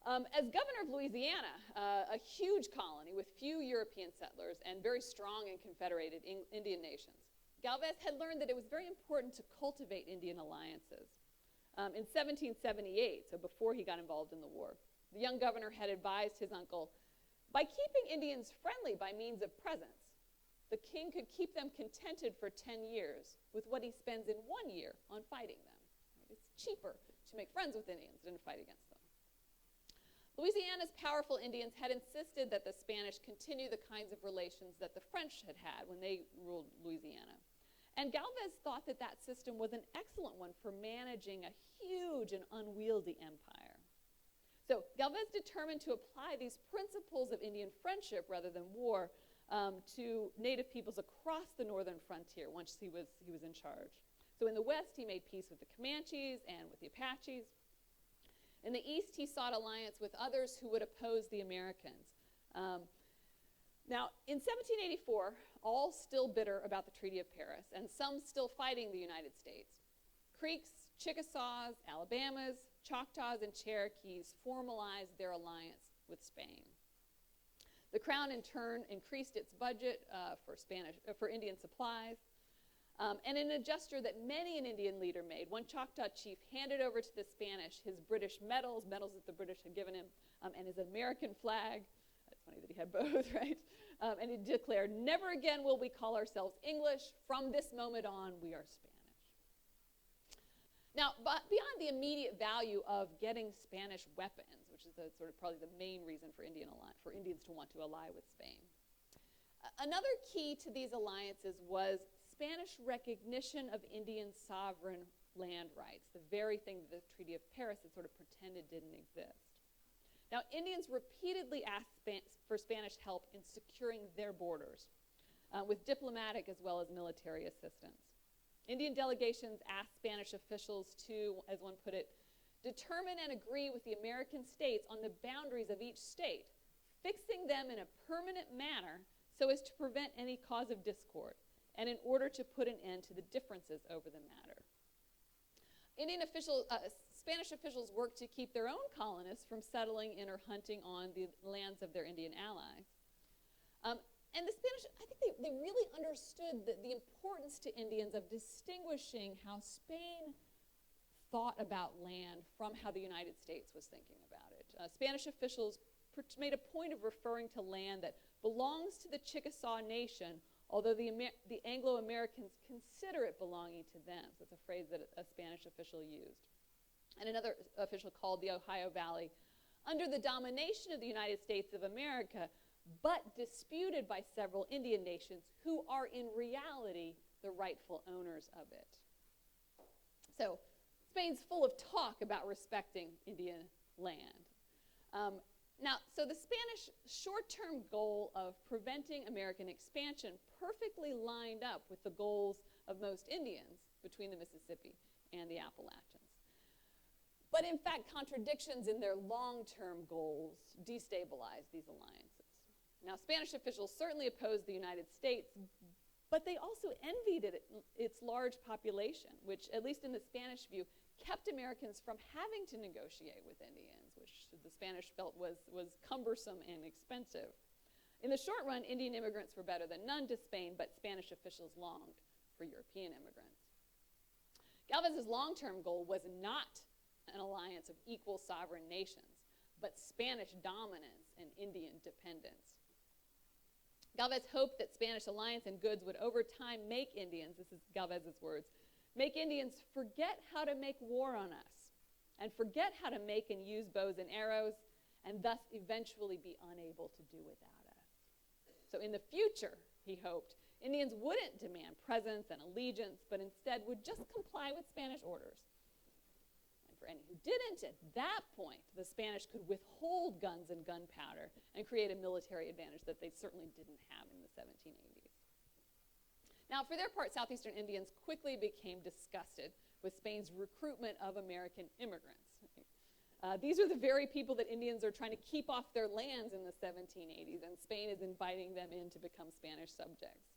As governor of Louisiana, a huge colony with few European settlers and very strong and confederated Indian nations, Galvez had learned that it was very important to cultivate Indian alliances. In 1778, so before he got involved in the war, the young governor had advised his uncle, by keeping Indians friendly by means of presents, the king could keep them contented for 10 years with what he spends in 1 year on fighting them. It's cheaper to make friends with Indians than to fight against them. Louisiana's powerful Indians had insisted that the Spanish continue the kinds of relations that the French had had when they ruled Louisiana. And Galvez thought that that system was an excellent one for managing a huge and unwieldy empire. So Galvez determined to apply these principles of Indian friendship rather than war to native peoples across the northern frontier once he was in charge. So in the west, he made peace with the Comanches and with the Apaches. In the east, he sought alliance with others who would oppose the Americans. Now, in 1784, all still bitter about the Treaty of Paris, and some still fighting the United States, Creeks, Chickasaws, Alabamas, Choctaws, and Cherokees formalized their alliance with Spain. The crown, in turn, increased its budget for Indian supplies. And in a gesture that many an Indian leader made, one Choctaw chief handed over to the Spanish his British medals that the British had given him, and his American flag. It's funny that he had both, right? And he declared, "Never again will we call ourselves English. From this moment on, we are Spanish." Now, but beyond the immediate value of getting Spanish weapons, which is probably the main reason for Indians to want to ally with Spain, another key to these alliances was Spanish recognition of Indian sovereign land rights, the very thing that the Treaty of Paris had sort of pretended didn't exist. Now, Indians repeatedly asked for Spanish help in securing their borders, with diplomatic as well as military assistance. Indian delegations asked Spanish officials to, as one put it, determine and agree with the American states on the boundaries of each state, fixing them in a permanent manner so as to prevent any cause of discord, and in order to put an end to the differences over the matter. Spanish officials worked to keep their own colonists from settling in or hunting on the lands of their Indian allies. And the Spanish, I think they really understood the importance to Indians of distinguishing how Spain thought about land from how the United States was thinking about it. Spanish officials made a point of referring to land that belongs to the Chickasaw Nation, although the Anglo-Americans consider it belonging to them. So it's a phrase that a Spanish official used. And another official called the Ohio Valley under the domination of the United States of America, but disputed by several Indian nations who are in reality the rightful owners of it. So Spain's full of talk about respecting Indian land. So the Spanish short-term goal of preventing American expansion perfectly lined up with the goals of most Indians between the Mississippi and the Appalachians. But in fact, contradictions in their long-term goals destabilized these alliances. Now, Spanish officials certainly opposed the United States, but they also envied its large population, which, at least in the Spanish view, kept Americans from having to negotiate with Indians, which the Spanish felt was cumbersome and expensive. In the short run, Indian immigrants were better than none to Spain, but Spanish officials longed for European immigrants. Galvez's long-term goal was not an alliance of equal sovereign nations, but Spanish dominance and Indian dependence. Galvez hoped that Spanish alliance and goods would over time make Indians, this is Galvez's words, make Indians forget how to make war on us and forget how to make and use bows and arrows, and thus eventually be unable to do without us. So in the future, he hoped, Indians wouldn't demand presence and allegiance, but instead would just comply with Spanish orders. And for any who didn't, at that point, the Spanish could withhold guns and gunpowder and create a military advantage that they certainly didn't have in the 1780s. Now, for their part, southeastern Indians quickly became disgusted with Spain's recruitment of American immigrants. These are the very people that Indians are trying to keep off their lands in the 1780s, and Spain is inviting them in to become Spanish subjects.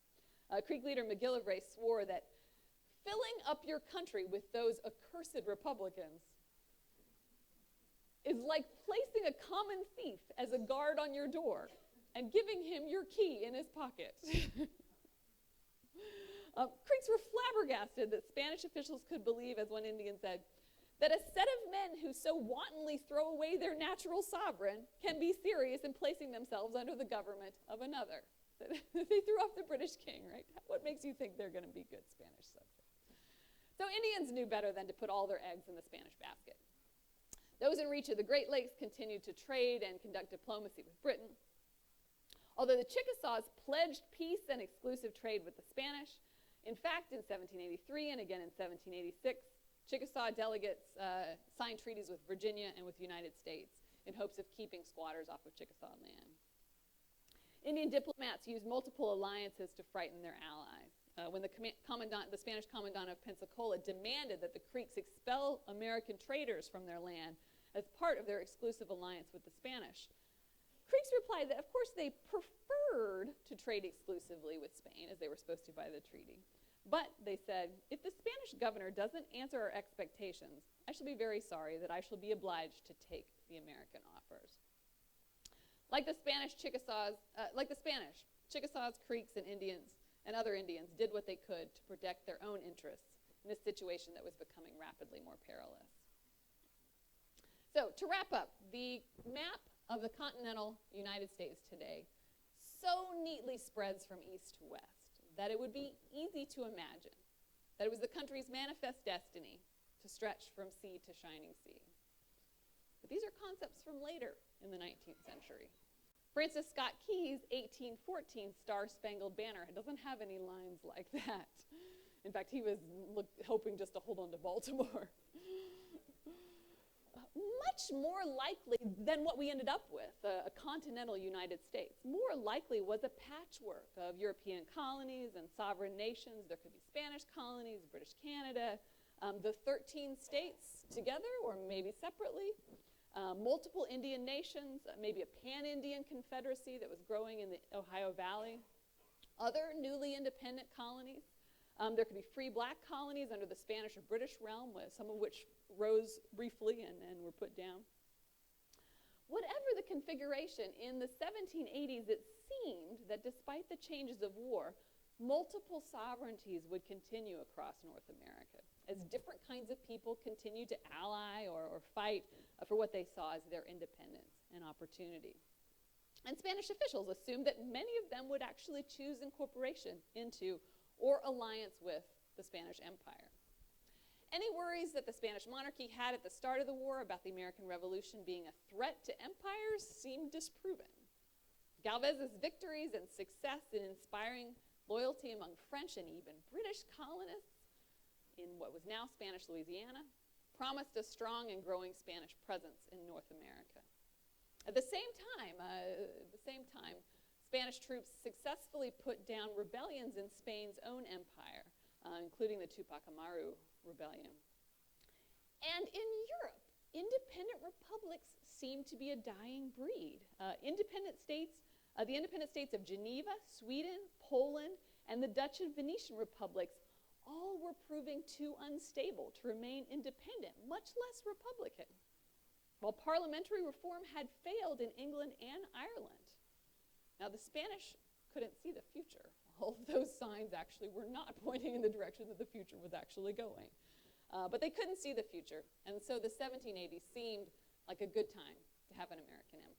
Creek leader McGillivray swore that filling up your country with those accursed Republicans is like placing a common thief as a guard on your door and giving him your key in his pocket. Creeks were flabbergasted that Spanish officials could believe, as one Indian said, that a set of men who so wantonly throw away their natural sovereign can be serious in placing themselves under the government of another. They threw off the British king, right? What makes you think they're going to be good Spanish subjects? So Indians knew better than to put all their eggs in the Spanish basket. Those in reach of the Great Lakes continued to trade and conduct diplomacy with Britain. Although the Chickasaws pledged peace and exclusive trade with the Spanish, in fact, in 1783 and again in 1786, Chickasaw delegates signed treaties with Virginia and with the United States in hopes of keeping squatters off of Chickasaw land. Indian diplomats used multiple alliances to frighten their allies. When the Spanish commandant of Pensacola demanded that the Creeks expel American traders from their land as part of their exclusive alliance with the Spanish, Creeks replied that, of course, they preferred to trade exclusively with Spain, as they were supposed to by the treaty. But, they said, if the Spanish governor doesn't answer our expectations, I shall be very sorry that I shall be obliged to take the American offers. Like the Spanish, Chickasaws, Creeks, and Indians, and other Indians did what they could to protect their own interests in a situation that was becoming rapidly more perilous. So, to wrap up, the map of the continental United States today so neatly spreads from east to west that it would be easy to imagine that it was the country's manifest destiny to stretch from sea to shining sea. But these are concepts from later in the 19th century. Francis Scott Key's 1814 Star-Spangled Banner doesn't have any lines like that. In fact, he was hoping just to hold on to Baltimore. Much more likely than what we ended up with, a continental United States. More likely was a patchwork of European colonies and sovereign nations. There could be Spanish colonies, British Canada, the 13 states together or maybe separately, multiple Indian nations, maybe a pan-Indian confederacy that was growing in the Ohio Valley, other newly independent colonies. There could be free black colonies under the Spanish or British realm, some of which rose briefly and were put down. Whatever the configuration, in the 1780s, it seemed that despite the changes of war, multiple sovereignties would continue across North America as different kinds of people continued to ally or fight for what they saw as their independence and opportunity. And Spanish officials assumed that many of them would actually choose incorporation into or alliance with the Spanish Empire. Any worries that the Spanish monarchy had at the start of the war about the American Revolution being a threat to empires seemed disproven. Galvez's victories and success in inspiring loyalty among French and even British colonists in what was now Spanish Louisiana promised a strong and growing Spanish presence in North America. At the same time, Spanish troops successfully put down rebellions in Spain's own empire, including the Tupac Amaru rebellion. And in Europe, independent republics seemed to be a dying breed. The independent states of Geneva, Sweden, Poland, and the Dutch and Venetian republics all were proving too unstable to remain independent, much less republican, while parliamentary reform had failed in England and Ireland. Now, the Spanish couldn't see the future. All of those signs actually were not pointing in the direction that the future was actually going. But they couldn't see the future, and so the 1780s seemed like a good time to have an American empire.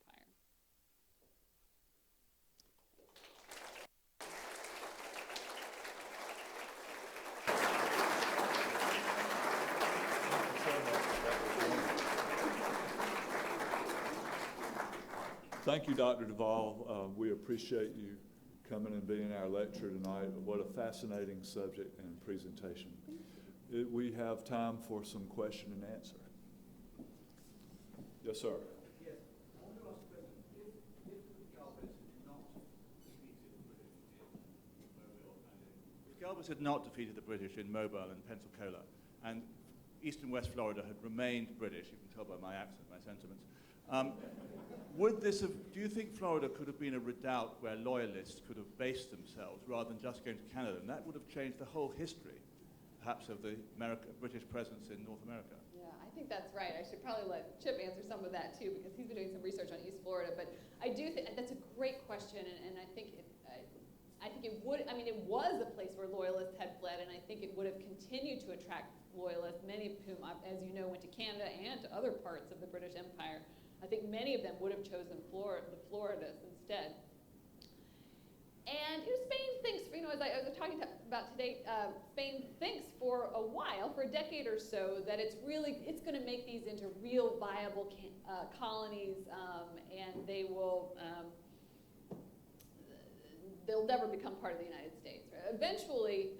Thank you, Dr. Duvall. We appreciate you coming and being our lecturer tonight. What a fascinating subject and presentation. We have time for some question and answer. Yes, sir. Yes, I want to ask the President, if Galvez had not defeated the British in Mobile, if Galvez had not defeated the British in Mobile and Pensacola, and East and West Florida had remained British, you can tell by my accent, my sentiments, would this have, do you think Florida could have been a redoubt where loyalists could have based themselves rather than just going to Canada? And that would have changed the whole history, perhaps, of the British presence in North America. Yeah, I think that's right. I should probably let Chip answer some of that too, because he's been doing some research on East Florida. But I do think that's a great question, and I think it would. I mean, it was a place where loyalists had fled, and I think it would have continued to attract loyalists, many of whom, as you know, went to Canada and to other parts of the British Empire. I think many of them would have chosen the Floridas instead. And Spain thinks, as I was talking about today, Spain thinks for a while, for a decade or so, that it's going to make these into real viable colonies, and they'll never become part of the United States. Right? Eventually,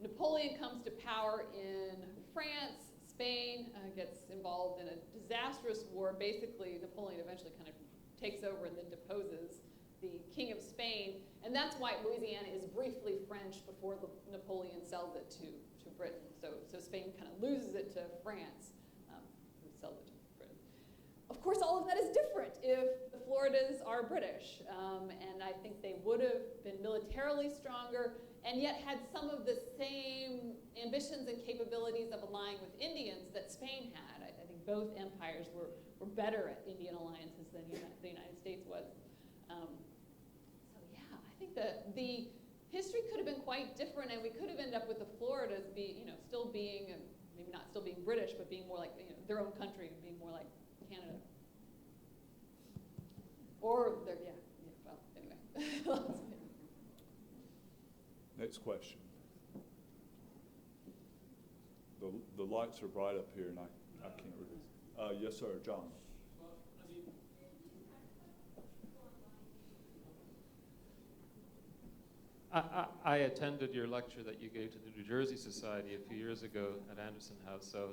Napoleon comes to power in France. Spain gets involved in a disastrous war. Basically, Napoleon eventually kind of takes over and then deposes the King of Spain, and that's why Louisiana is briefly French before Napoleon sells it to Britain. So Spain kind of loses it to France, who sells it to Britain. Of course, all of that is different if the Floridas are British, and I think they would have been militarily stronger and yet had some of the same ambitions and capabilities of allying with Indians that Spain had. I think both empires were better at Indian alliances than the United States was. So yeah, I think the history could have been quite different, and we could have ended up with the Floridas still being, maybe not still being British, but being more like their own country, being more like Canada. Or well, anyway. Next question. The lights are bright up here, and I can't read it. Yes, sir, John. I attended your lecture that you gave to the New Jersey Society a few years ago at Anderson House, so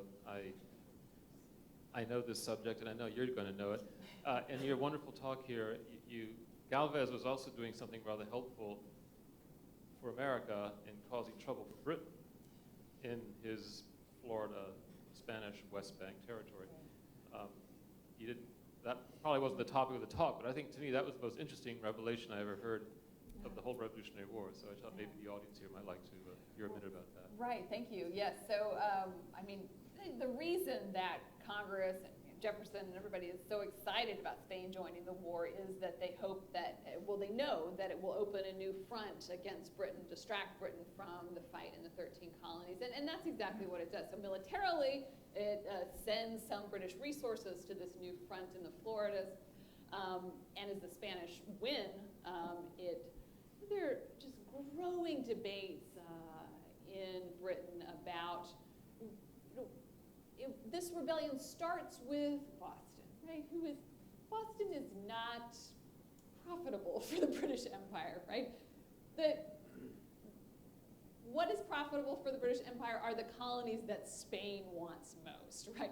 I know this subject, and I know you're going to know it. In your wonderful talk here, Galvez was also doing something rather helpful for America in causing trouble for Britain in his Florida, Spanish West Bank territory. That probably wasn't the topic of the talk, but I think to me that was the most interesting revelation I ever heard of the whole Revolutionary War. So I thought maybe the audience here might like to hear a minute about that. Right, thank you. Yes, so the reason that Congress and Jefferson and everybody is so excited about Spain joining the war is that they hope that, they know that it will open a new front against Britain, distract Britain from the fight in the 13 colonies. And that's exactly what it does. So militarily, it sends some British resources to this new front in the Floridas. And as the Spanish win, there are just growing debates in Britain about this rebellion starts with Boston, right? Boston is not profitable for the British Empire, right? What is profitable for the British Empire are the colonies that Spain wants most, right?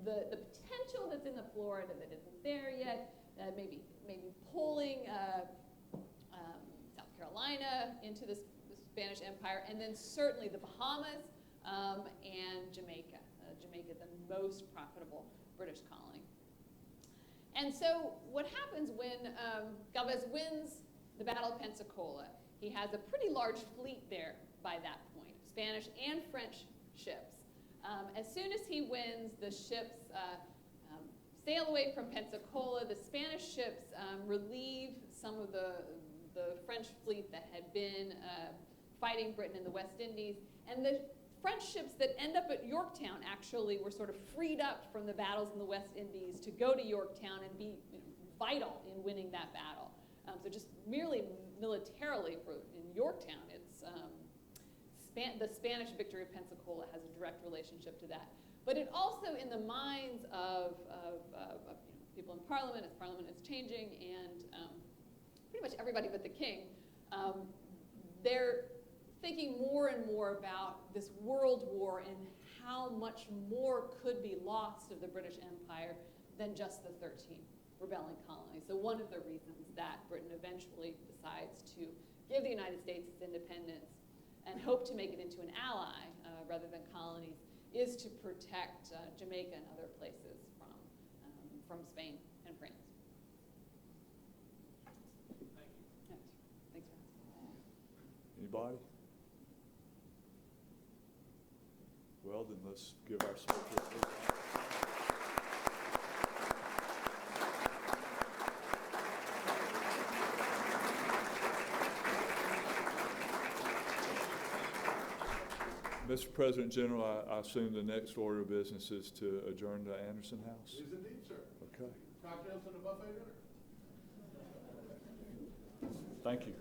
The potential that's in the Florida that isn't there yet, maybe pulling South Carolina into the Spanish Empire, and then certainly the Bahamas and Jamaica. Jamaica, the most profitable British colony. And so what happens when Galvez wins the Battle of Pensacola? He has a pretty large fleet there by that point, Spanish and French ships. As soon as he wins, the ships sail away from Pensacola. The Spanish ships relieve some of the French fleet that had been fighting Britain in the West Indies. And the French ships that end up at Yorktown actually were sort of freed up from the battles in the West Indies to go to Yorktown and be vital in winning that battle. So just merely militarily in Yorktown, it's the Spanish victory of Pensacola has a direct relationship to that. But it also, in the minds of people in Parliament, as Parliament is changing, and pretty much everybody but the king, they're thinking more and more about this world war and how much more could be lost of the British Empire than just the 13 rebelling colonies. So one of the reasons that Britain eventually decides to give the United States its independence and hope to make it into an ally rather than colonies is to protect Jamaica and other places from Spain and France. Thank you. Yes. Thanks for asking. Anybody? Well, then let's give our speaker a big round. Mr. President General, I assume the next order of business is to adjourn to Anderson House? It is indeed, sir. Okay. Cocktails and a buffet dinner. Thank you.